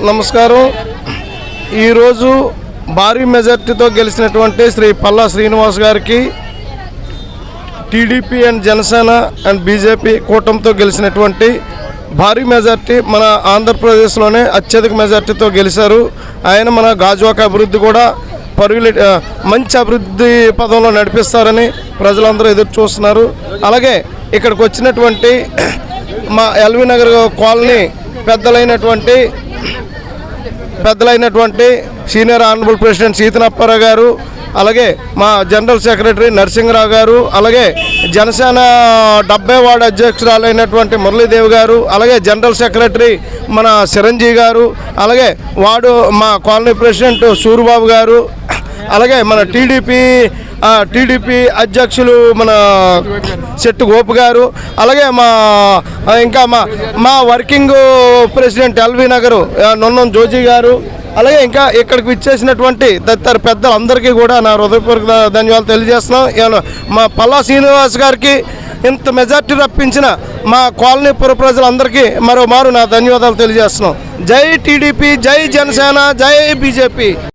నమస్కారం. ఈరోజు భారీ మెజార్టీతో గెలిచినటువంటి శ్రీ పల్లా శ్రీనివాస్ గారికి TDP and Janasena and BJP కూటమితో గెలిచినటువంటి భారీ మెజార్టీ మన ఆంధ్రప్రదేశ్లోనే అత్యధిక మెజార్టీతో గెలిచారు. ఆయన మన గాజువాక అభివృద్ధి కూడా మంచి అభివృద్ధి పదంలో నడిపిస్తారని ప్రజలందరూ ఎదురు చూస్తున్నారు. అలాగే ఇక్కడికి వచ్చినటువంటి మా ఎల్వి నగర్ కాలనీ పెద్దలైనటువంటి సీనియర్ ఆనరబుల్ ప్రెసిడెంట్ సీతనప్పారావు గారు, అలాగే మా జనరల్ సెక్రటరీ నరసింహరావు గారు, అలాగే జనసేన 70 వార్డు అధ్యక్షురాలైనటువంటి మురళీదేవి గారు, అలాగే జనరల్ సెక్రటరీ మన చిరంజీవి గారు, అలాగే మా కాలనీ ప్రెసిడెంట్ సూరిబాబు గారు, అలాగే మన టీడీపీ అధ్యక్షులు మన చెట్టు గోపు గారు, అలాగే ఇంకా మా working president LV Nagar Nonnam Joji గారు, అలాగే ఇంకా ఇక్కడికి విచ్చేసినటువంటి తదితర పెద్దలందరికీ కూడా నా హృదయపూర్వక ధన్యవాదాలు తెలియజేస్తున్నాం. మా పల్లా శ్రీనివాస్ గారికి ఇంత మెజార్టీ రప్పించిన మా కాలనీ పుర ప్రజలందరికీ మరోమారు నా ధన్యవాదాలు తెలియజేస్తున్నాం. జై టీడీపీ, జై జనసేన, జై బీజేపీ.